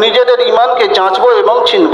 নিজেদের ঈমানকে যাঁচবো এবং চিনব।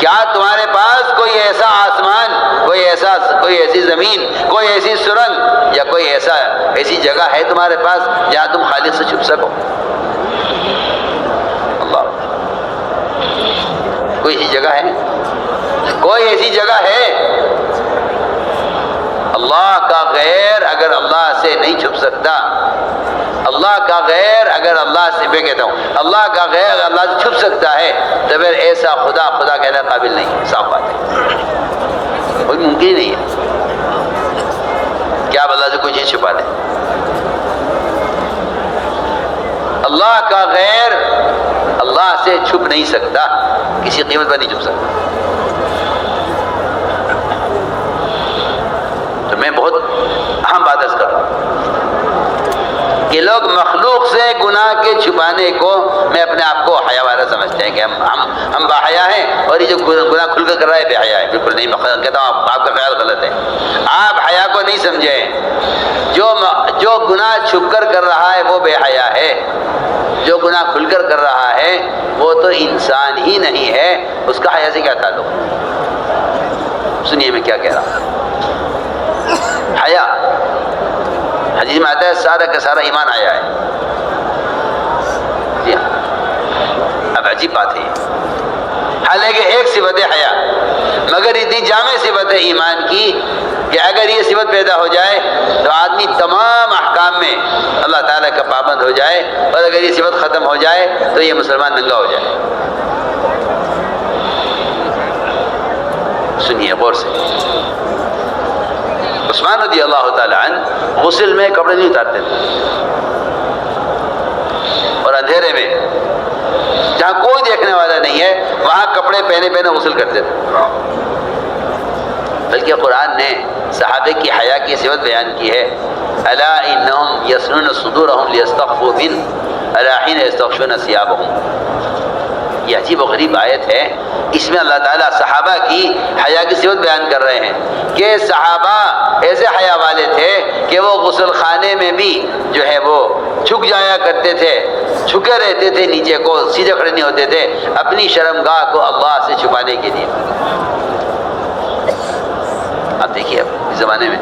کیا تمہارے پاس کوئی ایسا آسمان، کوئی ایسی زمین، کوئی ایسی سرنگ یا کوئی ایسی جگہ ہے تمہارے پاس جہاں تم خالق سے چھپ سکو؟ اللہ، کوئی ایسی جگہ ہے؟ کوئی ایسی جگہ ہے؟ اللہ کا غیر اگر اللہ سے نہیں چھپ سکتا، اللہ کا غیر اگر اللہ سے، میں کہتا ہوں اللہ کا غیر اگر اللہ سے چھپ سکتا ہے تو پھر ایسا خدا کہنے قابل نہیں ہے، صاف بات ہے، کوئی ممکن ہی نہیں ہے کہ آپ اللہ سے کوئی چیز چھپا لیں۔ اللہ کا غیر اللہ سے چھپ نہیں سکتا، کسی قیمت پر نہیں چھپ سکتا۔ تو میں بہت اہم بات عرض کر رہا ہوں کہ لوگ مخلوق سے گناہ کے چھپانے کو میں اپنے آپ کو حیا والا سمجھتے ہیں کہ ہم باحیا ہیں، اور یہ جو گناہ کھل کر رہا ہے بے حیا ہے۔ بالکل نہیں، میں کہتا ہوں آپ کا خیال غلط ہے، آپ حیا کو نہیں سمجھیں۔ جو گناہ چھپ کر رہا ہے وہ بے حیا ہے، جو گناہ کھل کر رہا ہے وہ تو انسان ہی نہیں ہے، اس کا حیا سے کیا تعلق؟ سنیے میں کیا کہہ رہا ہوں۔ حیا حدیث میں آتا ہے سارا کا سارا ایمان آیا ہے۔ جی ہاں، اب عجیب بات ہے یہ، حالانکہ ایک صفت ہے حیا، مگر اتنی جامع صفت ہے ایمان کی کہ اگر یہ صفت پیدا ہو جائے تو آدمی تمام احکام میں اللہ تعالیٰ کا پابند ہو جائے، اور اگر یہ صفت ختم ہو جائے تو یہ مسلمان ننگا ہو جائے۔ سنیے غور سے، عثمان رضی اللہ تعالی عنہ غسل میں کپڑے نہیں اتارتے تھے، اور اندھیرے میں جہاں کوئی دیکھنے والا نہیں ہے وہاں کپڑے پہنے غسل کرتے تھے۔ بلکہ قرآن نے صحابہ کی حیا کی صفت بیان کی ہے، الا انہم یسنون صدورہم لیستخفوا من الا حین یستغشون ثیابہم۔ یہ عجیب و غریب آیت ہے، اس میں اللہ تعالیٰ صحابہ کی حیا کی صفت بیان کر رہے ہیں کہ صحابہ ایسے حیا والے تھے کہ وہ غسل خانے میں بھی جو ہے وہ جھک جایا کرتے تھے، جھکے رہتے تھے، نیچے کو سیدھے کھڑے نہیں ہوتے تھے، اپنی شرمگاہ کو اللہ سے چھپانے کے لیے۔ آپ دیکھیے اب اس زمانے میں،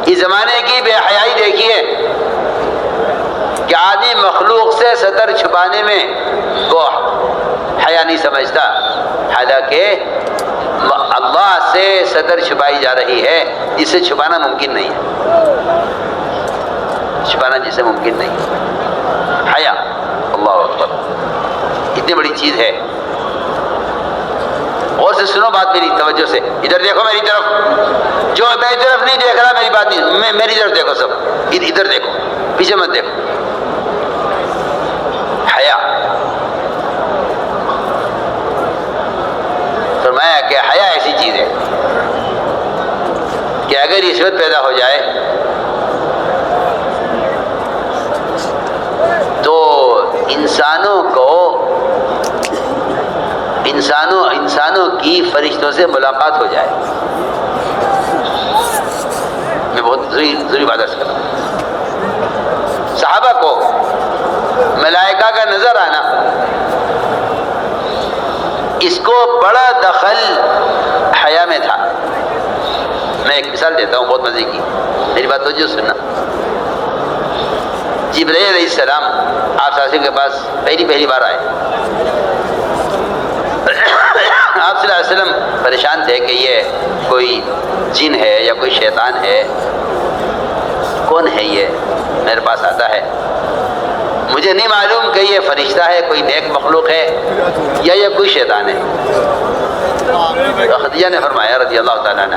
اس زمانے کی بے حیائی دیکھیے کہ آدمی مخلوق سے ستر چھپانے میں کو حیا نہیں سمجھتا، حالانکہ اللہ سے ستر چھپائی جا رہی ہے جسے چھپانا ممکن نہیں ہے، چھپانا جسے ممکن نہیں ہے۔ حیا، اللہ اکبر، اتنی بڑی چیز ہے۔ غور سے سنو بات میری، توجہ سے ادھر دیکھو میری طرف، جو میری طرف نہیں دیکھ رہا میری بات نہیں، میری طرف دیکھو، سب ادھر دیکھو، پیچھے مت دیکھو۔ حیا، فرمایا کہ حیا ایسی چیز ہے کہ اگر یہ صفت پیدا ہو جائے تو انسانوں کی فرشتوں سے ملاقات ہو جائے۔ میں بہت ضروری بات عرض کر رہا ہوں، صحابہ کو ملائکہ کا نظر آنا، اس کو بڑا دخل حیا میں تھا۔ میں ایک مثال دیتا ہوں بہت مزے کی، میری بات توجہ سننا۔ جبرائیل علیہ السلام آپ صلی اللہ علیہ وسلم کے پاس پہلی بار آئے۔ آپ صلی اللہ علیہ وسلم پریشان تھے کہ یہ کوئی جن ہے یا کوئی شیطان ہے، کون ہے یہ میرے پاس آتا ہے، مجھے نہیں معلوم کہ یہ فرشتہ ہے، کوئی نیک مخلوق ہے یا یہ کوئی شیطان ہے۔ خدیجہ نے فرمایا رضی اللہ تعالیٰ عنہ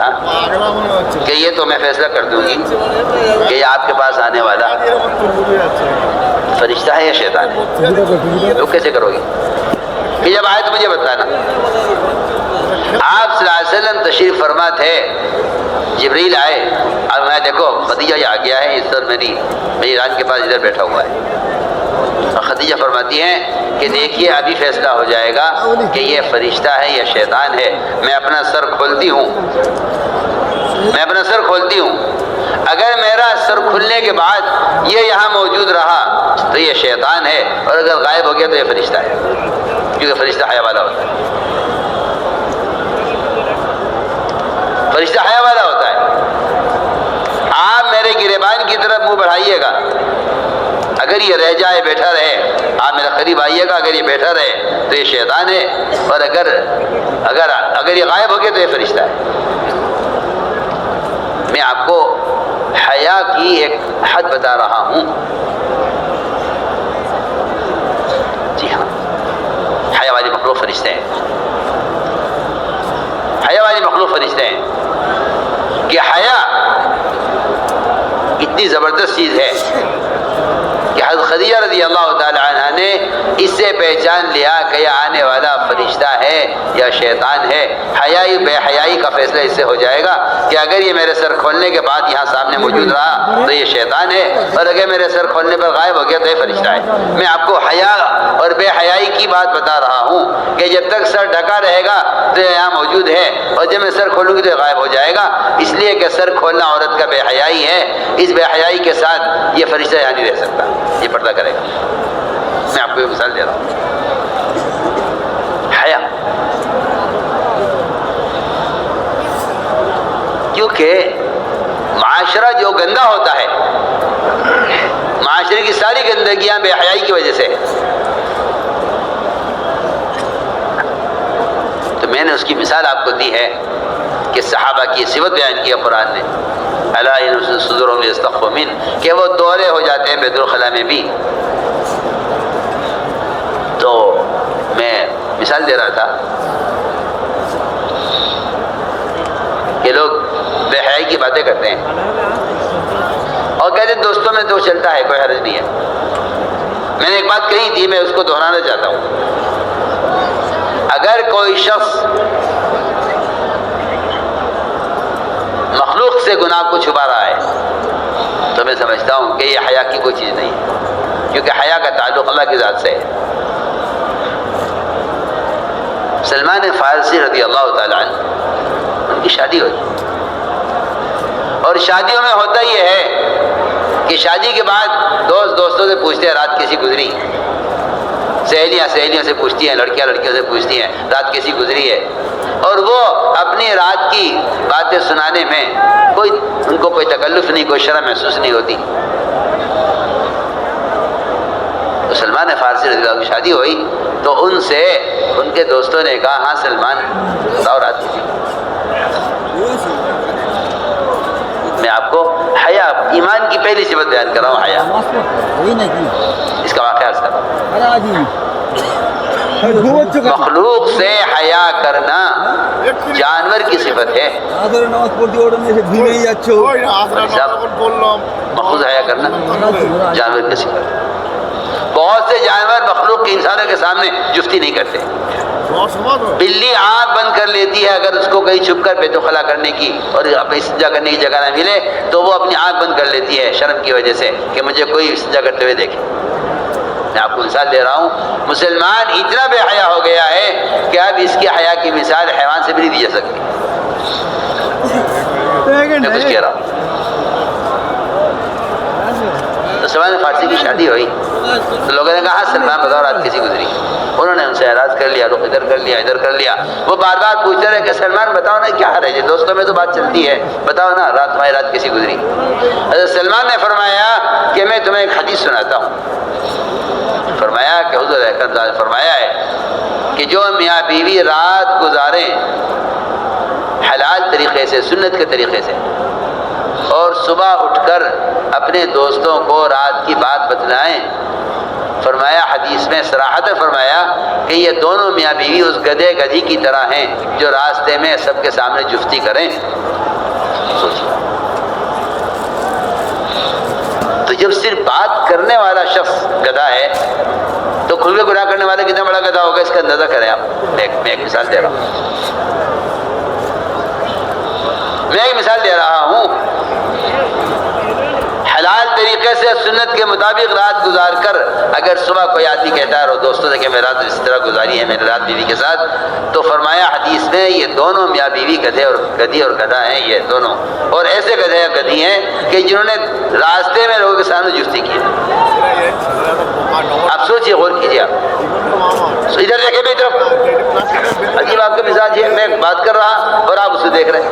کہ یہ تو میں فیصلہ کر دوں گی کہ یہ آپ کے پاس آنے والا فرشتہ ہے یا شیطان ہے، تو کیسے کرو گی کہ جب آئے تو مجھے بتانا۔ آپ صلی اللہ علیہ وسلم تشریف فرما تھے، جبریل آئے اور میں دیکھو خدیجہ یہ آ گیا ہے، اس طرح میری ران کے پاس ادھر بیٹھا ہوا ہے۔ خدیجہ فرماتی ہیں کہ دیکھیے ابھی فیصلہ ہو جائے گا کہ یہ فرشتہ ہے یا شیطان ہے۔ میں اپنا سر کھولتی ہوں، اگر میرا سر کھلنے کے بعد یہ یہاں موجود رہا تو یہ شیطان ہے، اور اگر غائب ہو گیا تو یہ فرشتہ ہے، کیونکہ فرشتہ حیا والا ہوتا ہے۔ اگر یہ رہ جائے بیٹھا رہے، آپ میرے قریب آئیے گا، اگر یہ بیٹھا رہے تو یہ شیطان ہے، اور اگر یہ غائب ہو گیا تو یہ فرشتہ ہے۔ میں آپ کو حیا کی ایک حد بتا رہا ہوں۔ جی ہاں، حیا والی مخلوق فرشتے ہیں، حیا والی مخلوق فرشتے ہیں کہ حیا اتنی زبردست چیز ہے کہ حضرت خدیجہ رضی اللہ تعالی عنہ نے اس سے پہچان لیا کہ یہ آنے والا فرشتہ ہے یا شیطان ہے۔ حیائی بے حیائی کا فیصلہ اس سے ہو جائے گا کہ اگر یہ میرے سر کھولنے کے بعد یہاں سامنے موجود رہا تو یہ شیطان ہے، اور اگر میرے سر کھولنے پر غائب ہو گیا تو یہ فرشتہ ہے۔ میں آپ کو حیا اور بے حیائی کی بات بتا رہا ہوں کہ جب تک سر ڈھکا رہے گا تو یہ یہاں موجود ہے، اور جب میں سر کھولوں گی تو یہ غائب ہو جائے گا، اس لیے کہ سر کھولنا عورت کا بے حیائی ہے۔ اس بے حیائی کے ساتھ یہ فرشتہ یہاں نہیں رہ سکتا، یہ پردہ کرے گا۔ میں آپ کو ایک مثال دے رہا ہوں، حیا، کیونکہ معاشرہ جو گندا ہوتا ہے، معاشرے کی ساری گندگیاں بے حیائی کی وجہ سے، تو میں نے اس کی مثال آپ کو دی ہے کہ صحابہ کی صفت بیان کی ہے قرآن نے، الا ان صدورهم لیستخفوا من، کہ وہ دورے ہو جاتے ہیں بیت الخلاء میں بھی۔ تو میں مثال دے رہا تھا کہ لوگ بے حیائی کی باتیں کرتے ہیں اور کہتے ہیں دوستوں میں تو چلتا ہے، کوئی حرج نہیں ہے۔ میں نے ایک بات کہی تھی، میں اس کو دہرانا چاہتا ہوں۔ اگر کوئی شخص مخلوق سے گناہ کو چھپا رہا ہے تو میں سمجھتا ہوں کہ یہ حیا کی کوئی چیز نہیں ہے، کیونکہ حیا کا تعلق اللہ کی ذات سے ہے۔ سلمان فارسی رضی اللہ تعالی عنہ، ان کی شادی ہوئی، اور شادیوں میں ہوتا یہ ہے کہ شادی کے بعد دوستوں سے پوچھتے ہیں رات کیسی گزری، سہیلیوں سے پوچھتی ہیں، لڑکیوں سے پوچھتی ہیں رات کیسی گزری ہے، اور وہ اپنی رات کی باتیں سنانے میں ان کو کوئی تکلف نہیں، کوئی شرم محسوس نہیں ہوتی۔ تو سلمان فارسی رضی اللہ عنہ کی شادی ہوئی تو ان سے ان کے دوستوں نے کہا ہاں سلمان بتاؤ رات کی۔ میں آپ کو حیا، ایمان کی پہلی صفت بیان کر رہا ہوں، حیا۔ اس کا واقعہ اس کا مخلوق سے حیا کرنا جانور کی صفت ہے۔ مخلوق حیا کرنا جانور کی صفت ہے۔ بہت سے جانور مخلوق کے انسانوں کے سامنے جفتی نہیں کرتے۔ بلی آنکھ بند کر لیتی ہے اگر اس کو کہیں چھپ کر بیت الخلاء کرنے کی اور اپنی استنجا کرنے کی جگہ نہ ملے تو وہ اپنی آنکھ بند کر لیتی ہے شرم کی وجہ سے کہ مجھے کوئی استنجا کرتے ہوئے دیکھے۔ میں آپ کو مثال دے رہا ہوں، مسلمان اتنا بے حیا ہو گیا ہے کہ اب اس کی حیا کی مثال حیوان سے بھی نہیں دی جا سکتی۔ میں کچھ کہہ رہا ہوں۔ تو سلمان فارسی کی شادی ہوئی تو لوگوں نے کہا سلمان بتاؤ رات کیسی گزری۔ انہوں نے ان سے اعراض کر لیا، رخ ادھر کر لیا، ادھر کر لیا۔ وہ بار بار پوچھتے رہے کہ سلمان بتاؤ نا کیا حرج ہے، دوستوں میں تو بات چلتی ہے، بتاؤ نا تمہاری رات کیسی گزری۔ حضرت سلمان نے فرمایا کہ میں تمہیں ایک حدیث سناتا ہوں۔ فرمایا کہ حضور اکرم نے فرمایا ہے کہ جو میاں بیوی رات گزاریں حلال طریقے سے، سنت کے طریقے سے، اور صبح اٹھ کر اپنے دوستوں کو رات کی بات بتلائیں، فرمایا حدیث میں صراحت فرمایا کہ یہ دونوں میاں بیوی اس گدھے گدھی کی طرح ہیں جو راستے میں سب کے سامنے جفتی کریں۔ سوچیے، تو جب صرف بات کرنے والا شخص گدھا ہے تو کھل کے گناہ کرنے والا کتنا بڑا گدھا ہوگا، اس کا اندازہ کریں آپ۔ میں ایک مثال دے رہا ہوں، حلال طریقے سے سنت کے مطابق رات گزار کر اگر صبح کوئی آدمی کہتا ہے اور دوستوں سے کہ میں رات اس طرح گزاری ہے میں نے رات بیوی کے ساتھ، تو فرمایا حدیث میں یہ دونوں میاں بیوی گدھی اور گدھا ہیں، یہ دونوں، اور ایسے گدھے اور گدھی ہیں کہ جنہوں نے راستے میں لوگوں کے سامنے جفتی کی۔ آپ سوچیے، غور کیجیے، آپ ادھر دیکھیں میری طرف، عجیب آپ کا مزاج ہے، میں بات کر رہا اور آپ اسے دیکھ رہے ہیں۔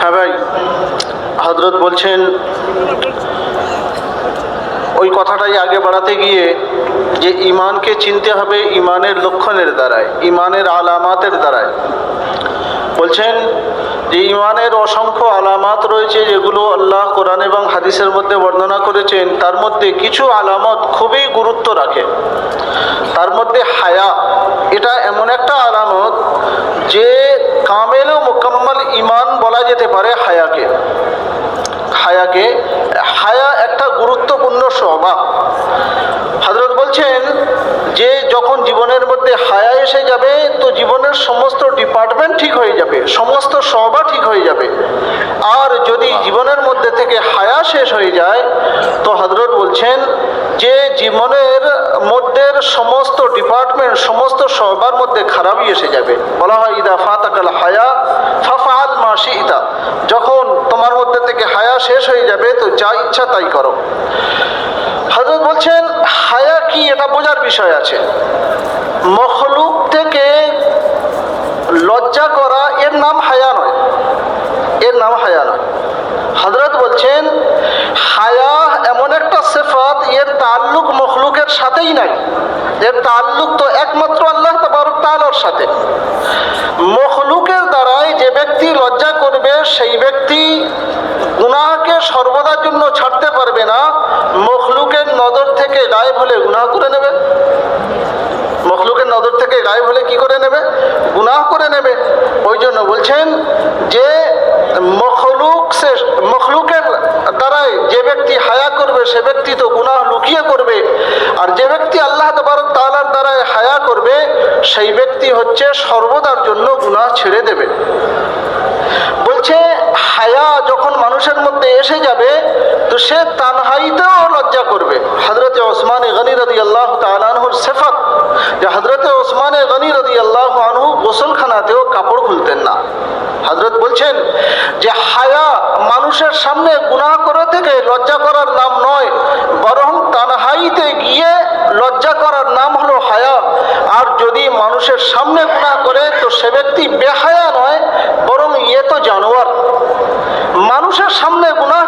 হ্যাঁ ভাই, হযরত বলছেন ওই কথাটাই আগে বাড়াতে গিয়ে যে ইমানকে চিনতে হবে ইমানের লক্ষণের দ্বারায়, ইমানের আলামাতের দ্বারায়। বলছেন যে ইমানের অসংখ্য আলামাত রয়েছে যেগুলো আল্লাহ কোরআন এবং হাদিসের মধ্যে বর্ণনা করেছেন। তার মধ্যে কিছু আলামত খুবই গুরুত্ব রাখে। তার মধ্যে হায়া, এটা এমন একটা আলামত যে কামেল ও মুকাম্মাল ইমান বলা যেতে পারে হায়াকে। হায়া একটা গুরুত্বপূর্ণ স্বভাব। হযরত বলছেন যে যখন জীবনের মধ্যে হায়া এসে যাবে তো জীবনের সমস্ত ডিপার্টমেন্ট ঠিক হয়ে যাবে, সমস্ত স্বভাব ঠিক হয়ে যাবে। আর যদি জীবনের মধ্যে থেকে হায়া শেষ হয়ে যায় তো হযরত বলছেন যে জীবনের মধ্যে সমস্ত ডিপার্টমেন্ট, সমস্ত স্বভাবের মধ্যে খারাপই এসে যাবে। বলা হয় ইদা ফাতাকাল হায়া ফাফআল মা শি'তা, যখন তোমার মধ্যে থেকে হায়া শেষ হয়ে যাবে তো যা ইচ্ছা তাই করো। হযরত বলছেন হায়া কি এটা বোঝার বিষয় আছে। মখলুক থেকে লজ্জা করা এর নাম হায়া নয়, এর নাম হায়া নয়। হযরত বলছেন হায়া এমন একটা সিফাত, এর তাল্লুক মখলুকের সাথেই নাই, এর তাল্লুক তো একমাত্র আল্লাহ তাবারক তাআলার সাথে। মখলুকের দ্বারাই যে ব্যক্তি লজ্জা করবে সেই ব্যক্তি গুনাহকে সর্বদার জন্য ছাড়তে পারবে না। মখলুকের নজর থেকে গায়েব হলে গুনাহ করে নেবে, মখলুকের নজর থেকে গায়েব হলে কি করে নেবে? গুনাহ করে নেবে। ওই জন্য বলছেন যে মখলুকের দ্বারাই যে ব্যক্তি হায়া করবে সে ব্যক্তি তো গুনাহ লুকিয়ে করবে, আর যে ব্যক্তি আল্লাহ তাবারক তাআলার দ্বারাই হায়া করবে সেই ব্যক্তি হচ্ছে সর্বদার জন্য গুনাহ ছেড়ে দেবে। বলছে হায়া যখন মানুষের মধ্যে এসে যাবে তো সে তানহাইতেও লজ্জা করবে। হযরতে ওসমান গনি রাদিয়াল্লাহু তাআলা আনহুর সিফাত যে হযরতে ওসমান গনি রাদিয়াল্লাহু আনহু গোসলখানাতেও কাপড় খুলতেন না। হযরত বলছেন যে হায়া মানুষের সামনে গুনাহ করা থেকে লজ্জা করার নাম নয়, বরং তানহাইতে গিয়ে লজ্জা করার নাম হলো হায়া। আর যদি মানুষের সামনে গুনাহ করে তো সে ব্যক্তি বেহায়া নয়, বরং ইয়ে তো জানোয়ার। মানুষের সামনে গুনাহ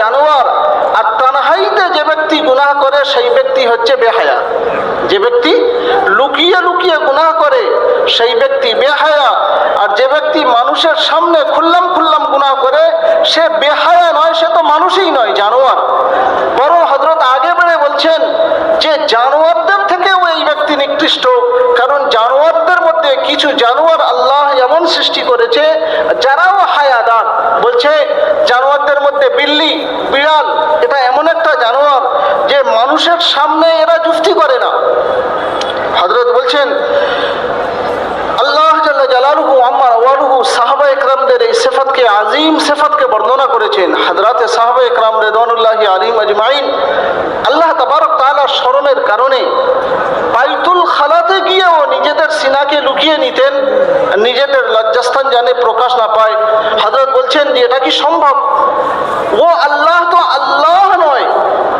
জানোয়ার, আর তানহাইতে যে ব্যক্তি গুনাহ করে সেই ব্যক্তি হচ্ছে বেহায়া। যে ব্যক্তি লুকিয়ে লুকিয়ে গুনাহ করে সেই ব্যক্তি বেহায়া, আর যে ব্যক্তি মানুষের সামনে খুল্লাম খুল্লাম গুনাহ করে সে বেহায়া নয়, সে তো মানুষই নয়, জানোয়ার। বরং হযরত আগে বেড়ে বলছেন যে জানোয়ারদের থেকেও এই ব্যক্তি নিকৃষ্ট, কারণ জানোয়ারদের মধ্যে কিছু জানোয়ার আল্লাহ এমন সৃষ্টি করেছে যারাও হায়াদার। বলছে জানোয়ারদের মধ্যে বিল্লি, বিড়াল, এটা এমন একটা জানোয়ার যে মানুষের সামনে এরা জুফতি করে না। হযরত বলছেন আল্লাহ জাল্লা জালালুহু আম্মা ওয়ালুহু সাহাবা ইকরামদের এই সিফাতকে, আজিম সিফাতকে বর্ণনা করেছেন। হযরতে সাহাবা ইকরাম রিদওয়ানুল্লাহি আলাইহিম আজমাইন আল্লাহ তাবারক তাআলার স্মরণের কারণে বাইতুল খালাতে গিয়েও নিজেদের সিনাকে লুকিয়ে নিতেন, নিজেদের লজ্জাস্থান জানে প্রকাশ না পায়। হযরত বলছেন যে এটা কি সম্ভব? ও আল্লাহ তো আল্লাহ নয়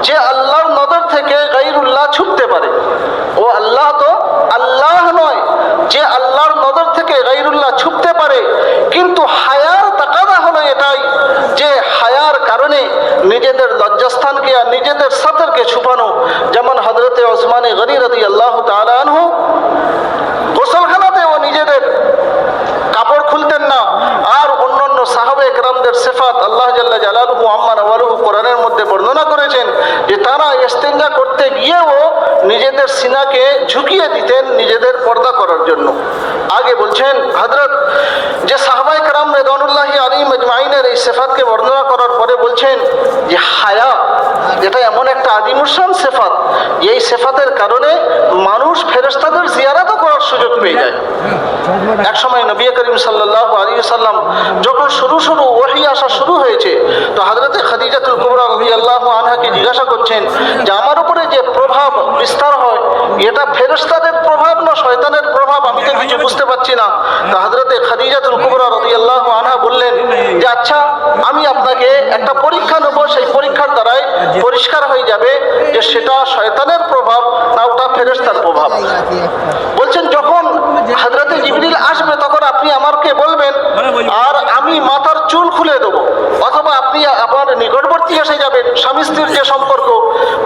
যে আল্লাহর নজর থেকে গায়রুল্লাহ ছুপতে পারে। ও আল্লাহ তো আল্লাহ নয় যে আল্লাহর নজর থেকে গায়রুল্লাহ ছুপতে পারে। কিন্তু হায়ার তাকাদা হলো এটাই যে হায়ার কারণে নিজেদের লজ্জাস্থানকে আর নিজেদের সতরকে ছুপানো। যেমন হযরতে ওসমান গনি রাদিয়াল্লাহু তাআলা আনহু গোসলখানাতেও নিজেদের কাপড় খুলতেন না। আর অন্যান্য সাহাবা ইকরামদের সিফাত আল্লাহ জাল্লা জালালুহু আম্মা ওয়ালুহু কোরআনের মধ্যে বর্ণনা করেছেন যে তারা ইস্তেঞ্জা করতে গিয়েও নিজেদের সিনা সিনাকে ঝুঁকিয়ে দিতেন নিজেদের পর্দা করার জন্য। আগে বলছেন হযরত যে সাহাবায়ে কেরাম রিদওয়ানুল্লাহি আলাইহিম আজমাইনের এই সিফাতকে বর্ণনা করার পরে বলছেন যে হায়া এটা এমন একটা আদিমুশান সিফাত, এই সিফাতের কারণে মানুষ ফেরেশতাদের জিয়ারতও করার সুযোগ পেয়ে যায়। এক সময় নবী করিম সাল্লাল্লাহু আলাইহি ওয়াসাল্লাম যখন শুরু ওহী আসা শুরু হয়েছে, তো হযরতে খাদিজাতুল কুবরা রাদিয়াল্লাহু আনহাকে জিজ্ঞাসা করছেন যে আমার উপরে যে প্রভাব বিস্তার হয় এটা ফেরেশতাদের প্রভাব না শয়তানের প্রভাব, আমি তো কিছু বুঝতে পারছি না। তো হযরতে খাদিজাতুল কুবরা রাদিয়াল্লাহু আনহা বললেন যে আচ্ছা, আমি আপনাকে একটা পরীক্ষা নেব, সেই পরীক্ষার দ্বারাই পরিষ্কার হয়ে যাবে যে সেটা শয়তানের প্রভাব না ওটা ফেরেশতার প্রভাব। বলছেন যখন হযরতে জিবরিল আসবে তখন আপনি আমাকে বলবেন আর আমি মাথার চুল খুলে দেবো, অথবা আপনি আমার নিকটবর্তী এসে যাবেন, স্বামী স্ত্রীর যে সম্পর্ক।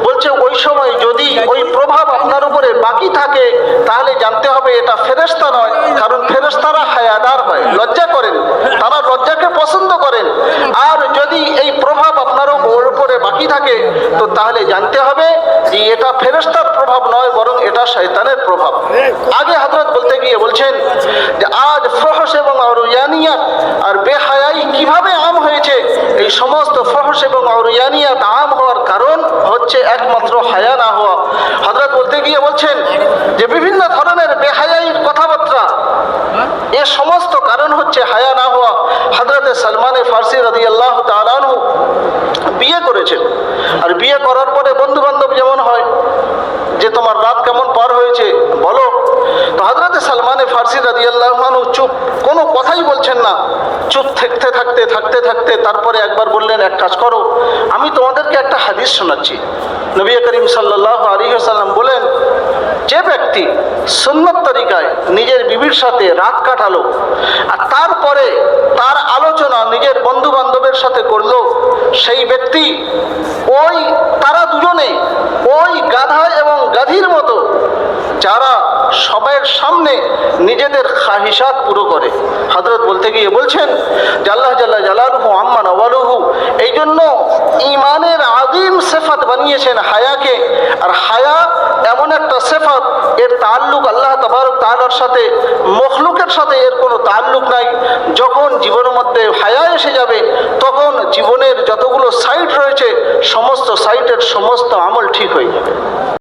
বলছে ওই সময় যদি ওই প্রভাব আপনার উপরে বাকি থাকে তাহলে জানতে হবে এটা ফেরেশতা নয়, কারণ ফেরেশতারা হায়াদার হয়, লজ্জা করেন, তারা লজ্জাকে পছন্দ করেন। আর যদি এই প্রভাব আপনার উপরে বাকি থাকে তো তাহলে জানতে হবে যে এটা ফেরেশতার প্রভাব নয়, বরং এটা শয়তানের প্রভাব। আগে হযরত বলতে গিয়ে বলছেন যে আজ ফহশ এবং অরিয়ানিয়াত আর বেহায়াই কিভাবে আম হয়েছে। এই সমস্ত ফহশ এবং অরিয়ানিয়াত আম হওয়ার কারণ হচ্ছে একমাত্র হায়া না হওয়া। হযরত বলতে গিয়ে বলছেন যে বিভিন্ন ধরনের বেহায়াইর কথাবার্তা, এর সমস্ত কারণ হচ্ছে হায়া না হওয়া। হযরতে সালমানে ফারসি রাদিয়াল্লাহু তাআলা আনহু বিয়ে করেছেন, আর বিয়ে করার পরে বন্ধু বান্ধব যেমন হয় যে তোমার রাত কেমন পার হয়েছে বলো, তো হযরতে সালমানে ফারসি রাদিয়াল্লাহু আনহু চুপ, কোনো কথাই বলছেন না। চুপ থাকতে তারপরে একবার বললেন এক কাজ করো, আমি তোমাদেরকে একটা হাদিস শোনাচ্ছি। নবী করিম সাল্লাল্লাহু আলাইহি ওয়াসাল্লাম বলেন যে ব্যক্তি সুন্নত তরিকায় নিজের বিবির সাথে রাত কাটালো আর তারপরে তার আলোচনা নিজের বন্ধু বান্ধবের সাথে করলো, সেই ব্যক্তি তারা দুজনে ওই গাধা এবং গাধীর মতো যারা সবার সামনে নিজেদের খাহিসাত পুরো করে। হযরত বলতে গিয়ে বলছেন যে আল্লাহ জাল্লা জালালুহু আম্মা নাওয়ালুহু এই জন্য ঈমানের আযীম সিফাত বানিয়েছেন হায়াকে। আর হায়া এমন একটা সিফাত, এর তাআল্লুক আল্লাহ তাবারক তাআলার সাথে, মখলুকের সাথে এর কোনো তাআল্লুক নাই। যখন জীবনের মধ্যে হায়া এসে যাবে তখন জীবনের যতগুলো সাইট রয়েছে সমস্ত সাইটের সমস্ত আমল ঠিক হয়ে যাবে।